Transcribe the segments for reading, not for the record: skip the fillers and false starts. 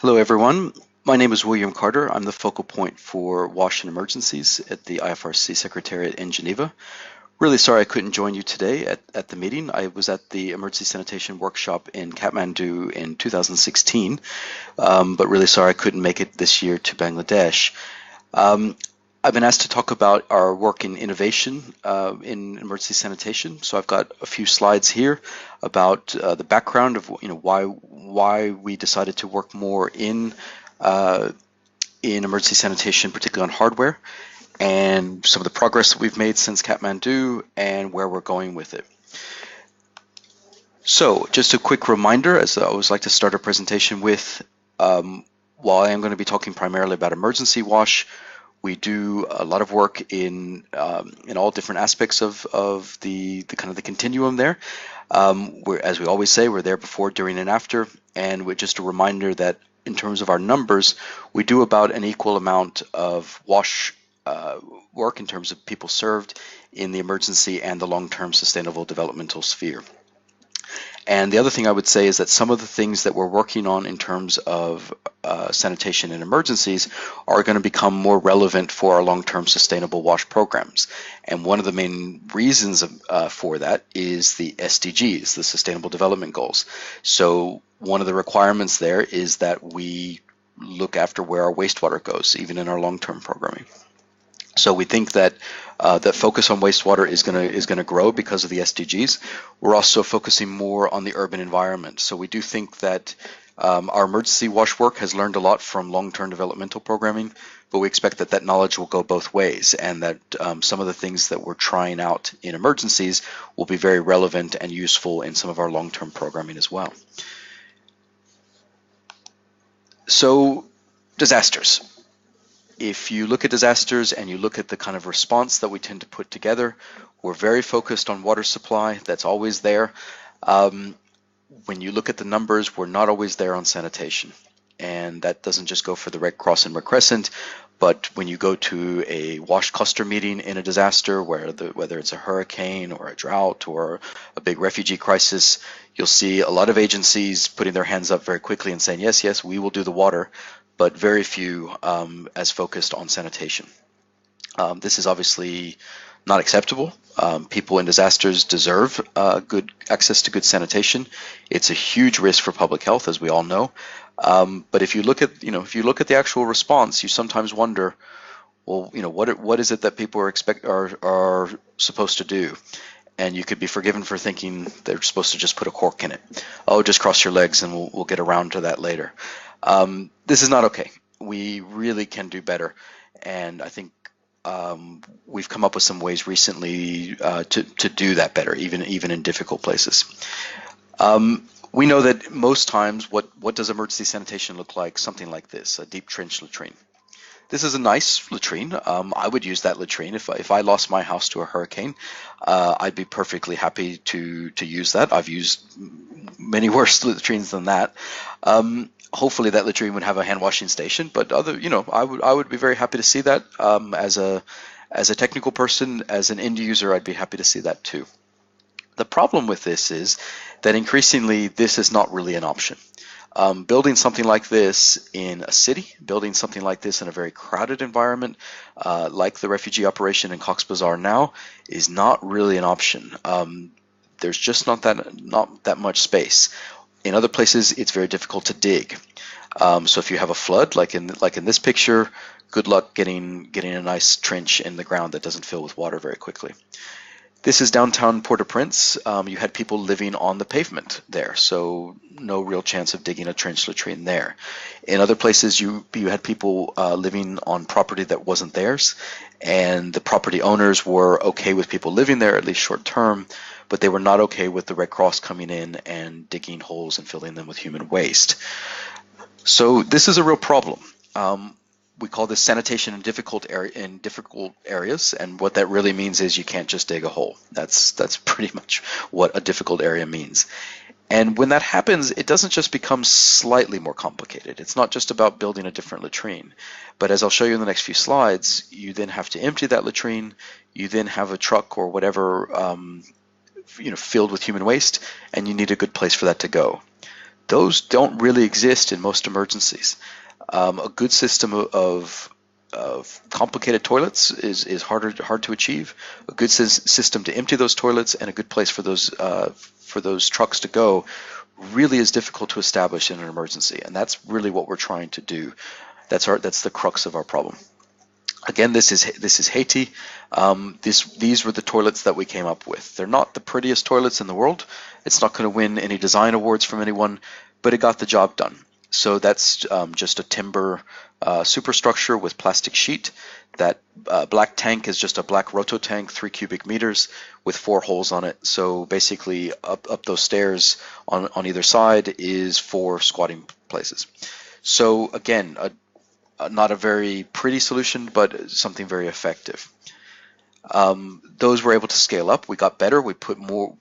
Hello, everyone. My name is William Carter. I'm the focal point for WASH and Emergencies at the Ifrc Secretariat in Geneva. Really sorry I couldn't join you today at the meeting. I was at the Emergency Sanitation Workshop in Kathmandu in 2016, but really sorry I couldn't make it this year to Bangladesh. Um, I've been asked to talk about our work in innovation in emergency sanitation. So I've got a few slides here about the background of why we decided to work more uh, in emergency sanitation, particularly on hardware, and some of the progress that we've made since Kathmandu and where we're going with it. So just a quick reminder, as I always like to start a presentation with, while I am going to be talking primarily about emergency WASH, we do a lot of work in all different aspects of the kind of the continuum there. As we always say, we're there before, during, and after. And we're just a reminder that in terms of our numbers, we do about an equal amount of WASH work in terms of people served in the emergency and the long-term sustainable developmental sphere. And the other thing I would say is that some of the things that we're working on in terms of sanitation and emergencies are going to become more relevant for our long-term sustainable WASH programs. And one of the main reasons for that is the SDGs, the Sustainable Development Goals. So one of the requirements there is that we look after where our wastewater goes, even in our long-term programming. So we think that that focus on wastewater is going to grow because of the SDGs. We're also focusing more on the urban environment. So we do think that our emergency WASH work has learned a lot from long-term developmental programming, but we expect that that knowledge will go both ways, and that some of the things that we're trying out in emergencies will be very relevant and useful in some of our long-term programming as well. So disasters. If you look at disasters and you look at the kind of response that we tend to put together, we're very focused on water supply. That's always there. When you look at the numbers, we're not always there on sanitation. And that doesn't just go for the Red Cross and Red Crescent, but when you go to a WASH cluster meeting in a disaster, whether it's a hurricane or a drought or a big refugee crisis, you'll see a lot of agencies putting their hands up very quickly and saying, yes, yes, we will do the water, but very few as focused on sanitation. This is obviously not acceptable. People in disasters deserve good access to good sanitation. It's a huge risk for public health, as we all know. But if you look at the actual response, you sometimes wonder, well, what is it that people are supposed to do? And you could be forgiven for thinking they're supposed to just put a cork in it. Oh, just cross your legs, and we'll get around to that later. This is not okay. We really can do better, and I think we've come up with some ways recently to do that better, even in difficult places. We know that most times, what does emergency sanitation look like? Something like this: a deep trench latrine. This is a nice latrine. I would use that latrine if I lost my house to a hurricane. I'd be perfectly happy to use that. I've used many worse latrines than that. Hopefully that latrine would have a hand washing station, but I would be very happy to see that. As a technical person, as an end user, I'd be happy to see that too. The problem with this is that increasingly this is not really an option. Building something like this in a city, building something like this in a very crowded environment, like the refugee operation in Cox's Bazar now, is not really an option. There's just not that much space. In other places, it's very difficult to dig. So if you have a flood, like in this picture, good luck getting a nice trench in the ground that doesn't fill with water very quickly. This is downtown Port-au-Prince. You had people living on the pavement there, so no real chance of digging a trench latrine there. In other places, you had people living on property that wasn't theirs, and the property owners were okay with people living there, at least short term, but they were not okay with the Red Cross coming in and digging holes and filling them with human waste. So this is a real problem. We call this sanitation in difficult areas, and what that really means is you can't just dig a hole. That's pretty much what a difficult area means. And when that happens, it doesn't just become slightly more complicated. It's not just about building a different latrine, but as I'll show you in the next few slides, you then have to empty that latrine. You then have a truck or whatever filled with human waste, and you need a good place for that to go. Those don't really exist in most emergencies. A good system of complicated toilets is hard to achieve. A good system to empty those toilets and a good place for those trucks to go really is difficult to establish in an emergency, and that's really what we're trying to do. That's the crux of our problem. Again, this is Haiti. These were the toilets that we came up with. They're not the prettiest toilets in the world. It's not going to win any design awards from anyone, but it got the job done. So that's just a timber superstructure with plastic sheet. That black tank is just a black roto tank, 3 cubic meters with 4 holes on it. So basically up those stairs on either side is 4 squatting places. So again, not a very pretty solution, but something very effective. Those were able to scale up. We got better. We put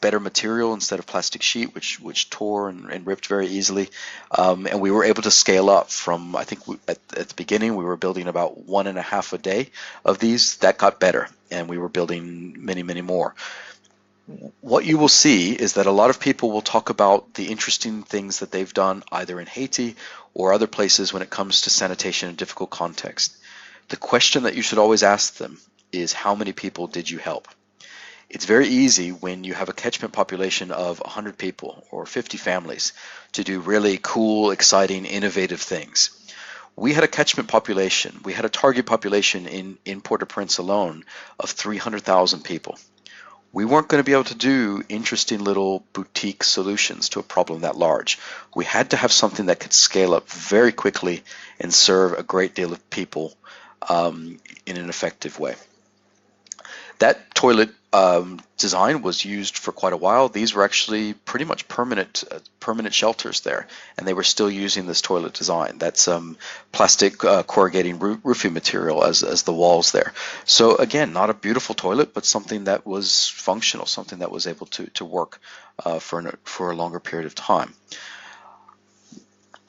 better material instead of plastic sheet, which tore and ripped very easily. And we were able to scale up from, I think at the beginning, we were building about 1.5 a day of these. That got better, and we were building many, many more. What you will see is that a lot of people will talk about the interesting things that they've done either in Haiti or other places when it comes to sanitation in difficult context. The question that you should always ask them is, how many people did you help? It's very easy when you have a catchment population of 100 people or 50 families to do really cool, exciting, innovative things. We had a catchment population, we had a target population in Port-au-Prince alone of 300,000 people. We weren't going to be able to do interesting little boutique solutions to a problem that large. We had to have something that could scale up very quickly and serve a great deal of people in an effective way. That toilet design was used for quite a while. These were actually pretty much permanent shelters there, and they were still using this toilet design. That's plastic corrugating roofing material as the walls there. So again, not a beautiful toilet, but something that was functional, something that was able to work for a longer period of time.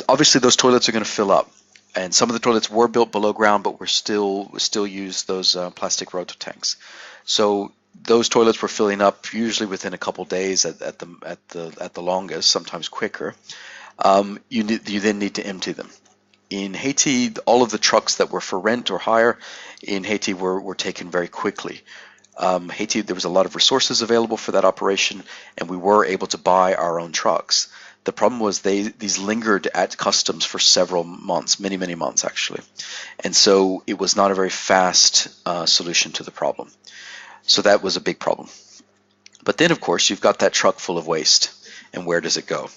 Obviously, those toilets are going to fill up. And some of the toilets were built below ground, but we still use those plastic roto tanks. So those toilets were filling up usually within a couple days at the longest, sometimes quicker. You then need to empty them. In Haiti, all of the trucks that were for rent or hire in Haiti were taken very quickly. Haiti, there was a lot of resources available for that operation, and we were able to buy our own trucks. The problem was these lingered at customs for several months, many months actually, and so it was not a very fast solution to the problem. So that was a big problem. But then, of course, you've got that truck full of waste, and where does it go?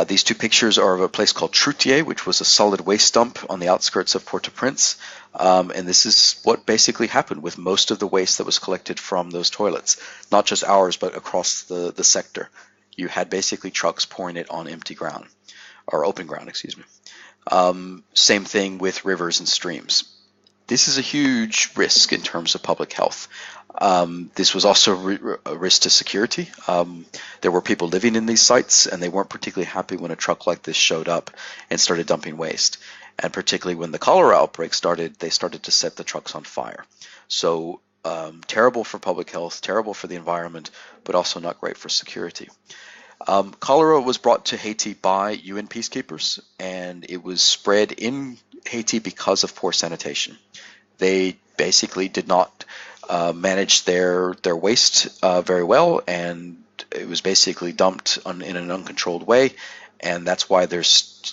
These two pictures are of a place called Troutier, which was a solid waste dump on the outskirts of Port-au-Prince, and this is what basically happened with most of the waste that was collected from those toilets, not just ours, but across the sector. You had basically trucks pouring it on empty ground, or open ground, excuse me. Same thing with rivers and streams. This is a huge risk in terms of public health. This was also a risk to security. There were people living in these sites, and they weren't particularly happy when a truck like this showed up and started dumping waste. And particularly when the cholera outbreak started, they started to set the trucks on fire. So terrible for public health, terrible for the environment, but also not great for security. Cholera was brought to Haiti by UN peacekeepers, and it was spread in Haiti because of poor sanitation. They basically did not manage their waste very well, and it was basically dumped in an uncontrolled way, and that's why there's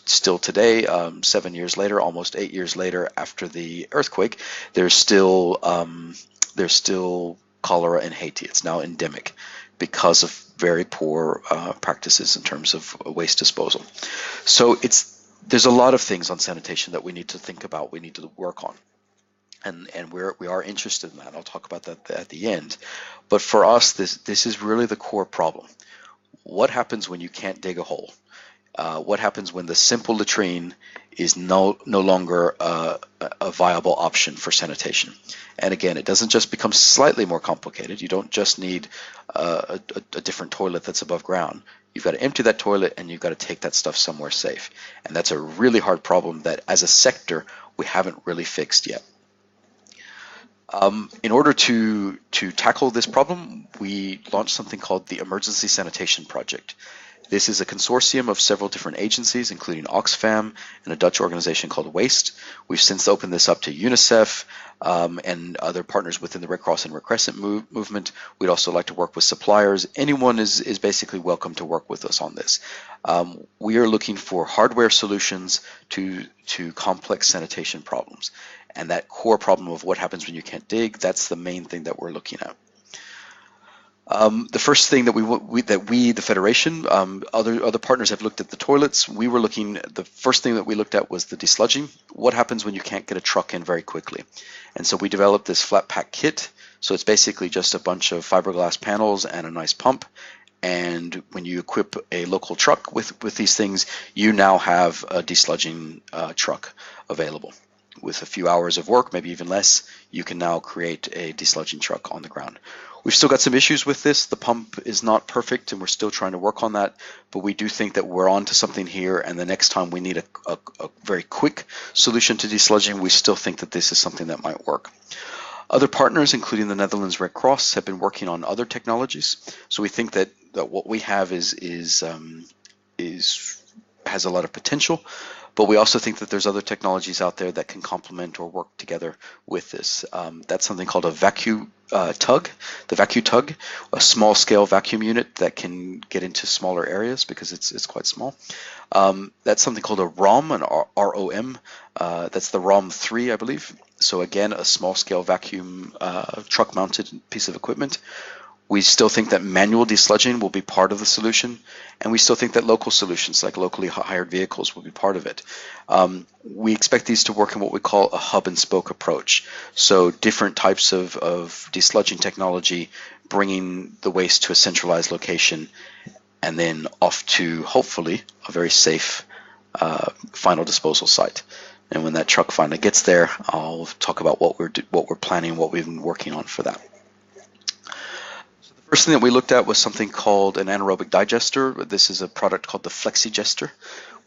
still today, 7 years later, almost 8 years later after the earthquake, there's still cholera in Haiti. It's now endemic because of very poor practices in terms of waste disposal. So there's a lot of things on sanitation that we need to think about, we need to work on. And we are interested in that. I'll talk about that at the end. But for us, this is really the core problem. What happens when you can't dig a hole? What happens when the simple latrine is no longer a viable option for sanitation? And again, it doesn't just become slightly more complicated. You don't just need a different toilet that's above ground. You've got to empty that toilet, and you've got to take that stuff somewhere safe. And that's a really hard problem that, as a sector, we haven't really fixed yet. In order to tackle this problem, we launched something called the Emergency Sanitation Project. This is a consortium of several different agencies, including Oxfam and a Dutch organization called Waste. We've since opened this up to UNICEF and other partners within the Red Cross and Red Crescent movement. We'd also like to work with suppliers. Anyone is basically welcome to work with us on this. We are looking for hardware solutions to complex sanitation problems. And that core problem of what happens when you can't dig, that's the main thing that we're looking at. The first thing that the Federation, other partners have looked at the toilets. The first thing that we looked at was the desludging. What happens when you can't get a truck in very quickly? And so we developed this flat pack kit. So it's basically just a bunch of fiberglass panels and a nice pump. And when you equip a local truck with these things, you now have a desludging truck available. With a few hours of work, maybe even less, you can now create a desludging truck on the ground. We've still got some issues with this. The pump is not perfect and we're still trying to work on that, but we do think that we're on to something here, and the next time we need a very quick solution to desludging, we still think that this is something that might work. Other partners, including the Netherlands Red Cross, have been working on other technologies. So we think that what we have has a lot of potential, but we also think that there's other technologies out there that can complement or work together with this. That's something called a vacuum tug, the vacuum tug, a small scale vacuum unit that can get into smaller areas because it's quite small. That's something called a ROM, an ROM. That's the ROM 3, I believe. So again, a small scale vacuum truck mounted piece of equipment. We still think that manual desludging will be part of the solution, and we still think that local solutions like locally hired vehicles will be part of it. We expect these to work in what we call a hub and spoke approach. So different types of desludging technology bringing the waste to a centralized location and then off to hopefully a very safe final disposal site. And when that truck finally gets there, I'll talk about what we're planning, what we've been working on for that. First thing that we looked at was something called an anaerobic digester. This is a product called the FlexiGester.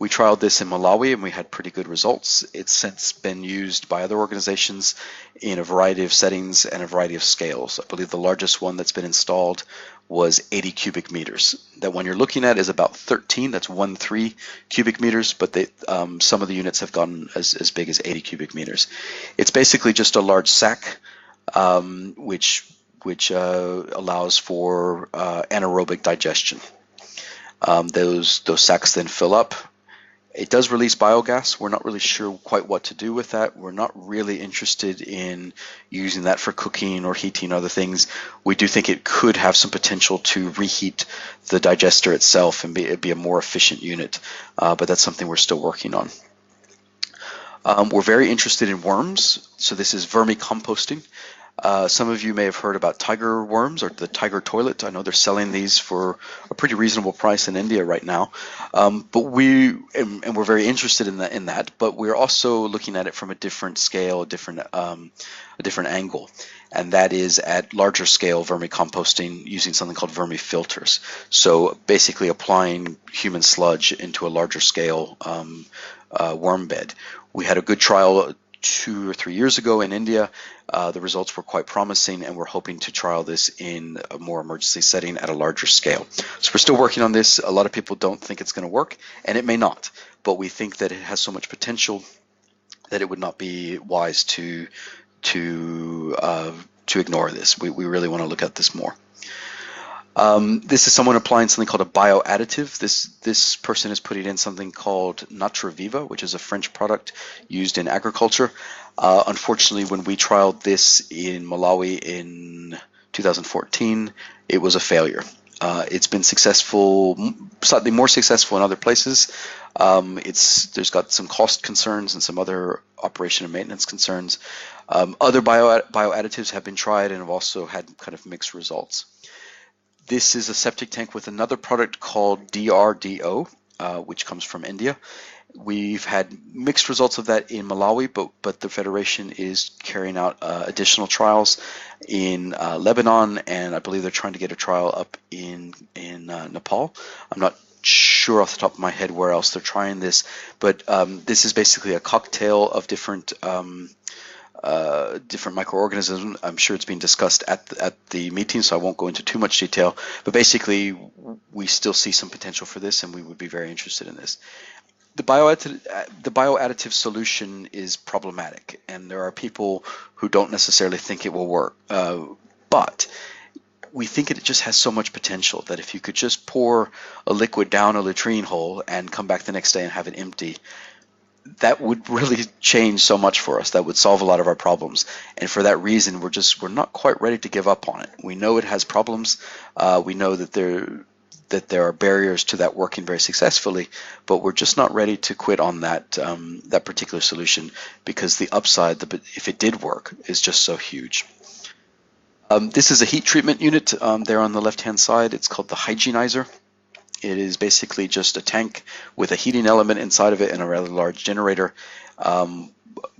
We trialed this in Malawi and we had pretty good results. It's since been used by other organizations in a variety of settings and a variety of scales. I believe the largest one that's been installed was 80 cubic meters. That one you're looking at is about 13, that's 13 cubic meters, but some of the units have gone as big as 80 cubic meters. It's basically just a large sack, which allows for anaerobic digestion. Those sacks then fill up. It does release biogas. We're not really sure quite what to do with that. We're not really interested in using that for cooking or heating other things. We do think it could have some potential to reheat the digester itself and be a more efficient unit, but that's something we're still working on. We're very interested in worms, so this is vermicomposting. Some of you may have heard about tiger worms or the tiger toilet. I know they're selling these for a pretty reasonable price in India right now. But we're very interested in that. But we're also looking at it from a different scale, a different angle, and that is at larger scale vermicomposting using something called vermifilters. So basically applying human sludge into a larger scale worm bed. We had a good trial 2 or 3 years ago in India. The results were quite promising, and we're hoping to trial this in a more emergency setting at a larger scale. So we're still working on this. A lot of people don't think it's going to work, and it may not, but we think that it has so much potential that it would not be wise to ignore this. We really want to look at this more. This is someone applying something called a bioadditive. This person is putting in something called Natraviva, which is a French product used in agriculture. Unfortunately, when we trialed this in Malawi in 2014, it was a failure. It's been successful, slightly more successful in other places. There's got some cost concerns and some other operation and maintenance concerns. Other bioadditives have been tried and have also had kind of mixed results. This is a septic tank with another product called DRDO, which comes from India. We've had mixed results of that in Malawi, but the Federation is carrying out additional trials in Lebanon, and I believe they're trying to get a trial up in Nepal. I'm not sure off the top of my head where else they're trying this, but this is basically a cocktail of different different microorganisms. I'm sure it's been discussed at the meeting, so I won't go into too much detail. But basically, we still see some potential for this, and we would be very interested in this. The bioadditive solution is problematic, and there are people who don't necessarily think it will work. But we think it just has so much potential that if you could just pour a liquid down a latrine hole and come back the next day and have it empty, that would really change so much for us. That would solve a lot of our problems. And for that reason, we're not quite ready to give up on it. We know it has problems. We know that there are barriers to that working very successfully, but we're just not ready to quit on that particular solution, because the upside, if it did work, is just so huge. This is a heat treatment unit there on the left-hand side. It's called the hygienizer. It is basically just a tank with a heating element inside of it and a rather large generator.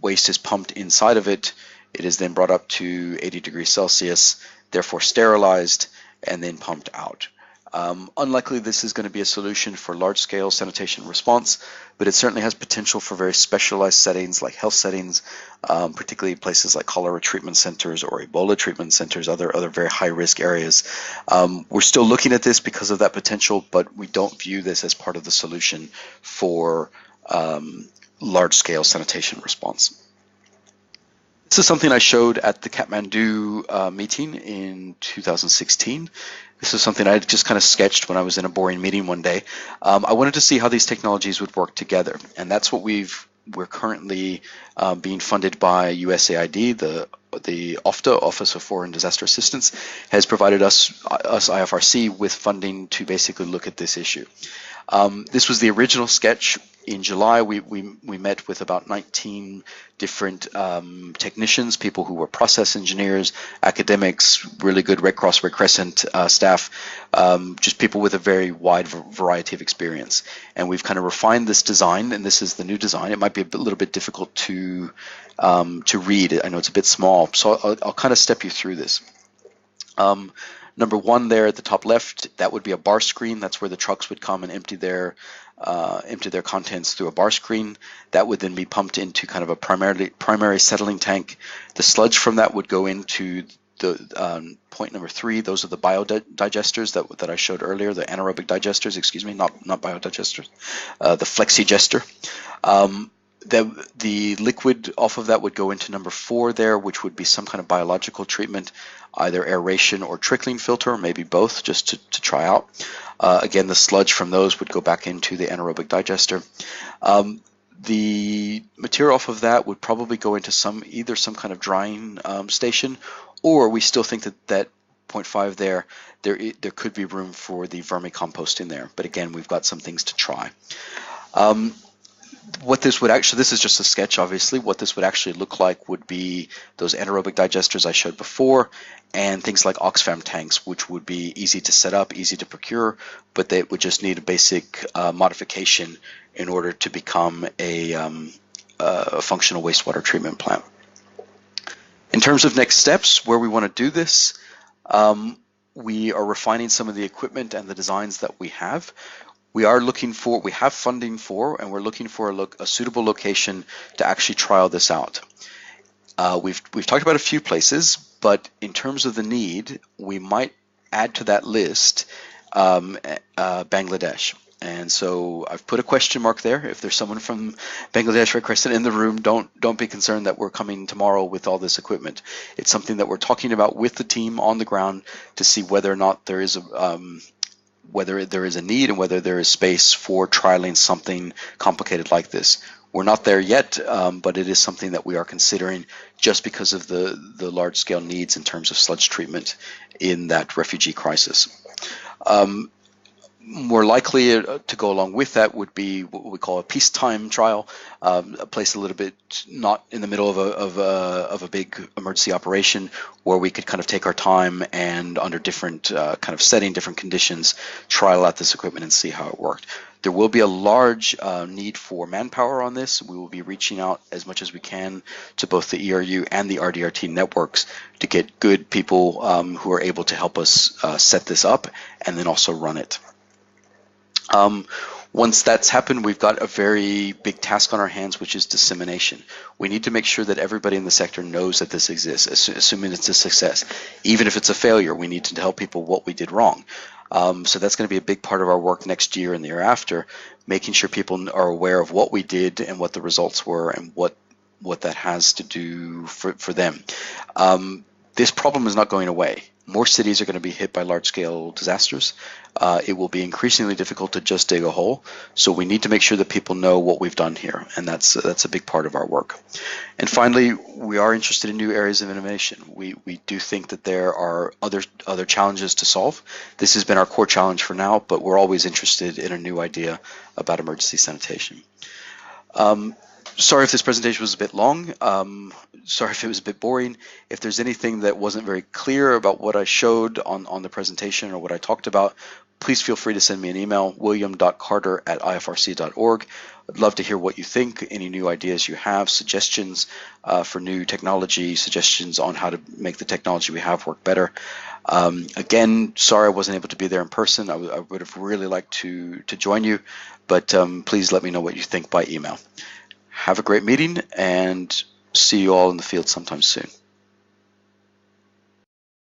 Waste is pumped inside of it. It is then brought up to 80 degrees Celsius, therefore sterilized, and then pumped out. Unlikely this is going to be a solution for large-scale sanitation response, but it certainly has potential for very specialized settings like health settings, particularly places like cholera treatment centers or Ebola treatment centers, other very high-risk areas. We're still looking at this because of that potential, but we don't view this as part of the solution for large-scale sanitation response. This is something I showed at the Kathmandu meeting in 2016. This is something I just kind of sketched when I was in a boring meeting one day. I wanted to see how these technologies would work together, and that's what we're currently being funded by USAID. The OFDA, Office of Foreign Disaster Assistance, has provided us Ifrc with funding to basically look at this issue. This was the original sketch. In July, we met with about 19 different technicians, people who were process engineers, academics, really good Red Cross, Red Crescent staff, just people with a very wide variety of experience. And we've kind of refined this design, and this is the new design. It might be a little bit difficult to read. I know it's a bit small, so I'll kind of step you through this. Number one there at the top left, that would be a bar screen. That's where the trucks would come and empty their contents through a bar screen. That would then be pumped into kind of a primary settling tank. The sludge from that would go into the point number 3. Those are the biodigesters that I showed earlier, the anaerobic digesters, excuse me, not biodigesters, the flexigester. The liquid off of that would go into number 4 there, which would be some kind of biological treatment, either aeration or trickling filter, or maybe both, just to try out. Again, the sludge from those would go back into the anaerobic digester. The material off of that would probably go into either some kind of drying station, or we still think that 0.5 there could be room for the vermicompost in there. But again, we've got some things to try. What this would actually, this is just a sketch obviously, what this would actually look like would be those anaerobic digesters I showed before, and things like Oxfam tanks, which would be easy to set up, easy to procure, but they would just need a basic modification in order to become a functional wastewater treatment plant. In terms of next steps, where we want to do this, we are refining some of the equipment and the designs that we have. We have funding for, and we're looking for a suitable location to actually trial this out. We've talked about a few places, but in terms of the need, we might add to that list Bangladesh. And so I've put a question mark there. If there's someone from Bangladesh Red Crescent in the room, don't be concerned that we're coming tomorrow with all this equipment. It's something that we're talking about with the team on the ground to see whether or not there is a need and whether there is space for trialing something complicated like this. We're not there yet, but it is something that we are considering just because of the large-scale needs in terms of sludge treatment in that refugee crisis. More likely to go along with that would be what we call a peacetime trial, a place a little bit not in the middle of a big emergency operation, where we could kind of take our time and under different kind of setting, different conditions, trial out this equipment and see how it worked. There will be a large need for manpower on this. We will be reaching out as much as we can to both the ERU and the RDRT networks to get good people who are able to help us set this up and then also run it. Once that's happened, we've got a very big task on our hands, which is dissemination. We need to make sure that everybody in the sector knows that this exists, assuming it's a success. Even if it's a failure, we need to tell people what we did wrong. So that's going to be a big part of our work next year and the year after, making sure people are aware of what we did and what the results were and what that has to do for them. This problem is not going away. More cities are going to be hit by large-scale disasters. It will be increasingly difficult to just dig a hole. So we need to make sure that people know what we've done here, and that's a big part of our work. And finally, we are interested in new areas of innovation. We do think that there are other challenges to solve. This has been our core challenge for now, but we're always interested in a new idea about emergency sanitation. Sorry if this presentation was a bit long. Sorry if it was a bit boring. If there's anything that wasn't very clear about what I showed on the presentation or what I talked about, please feel free to send me an email, william.carter@ifrc.org. I'd love to hear what you think, any new ideas you have, suggestions for new technology, suggestions on how to make the technology we have work better. Again, sorry I wasn't able to be there in person. I would have really liked to join you, but please let me know what you think by email. Have a great meeting and see you all in the field sometime soon.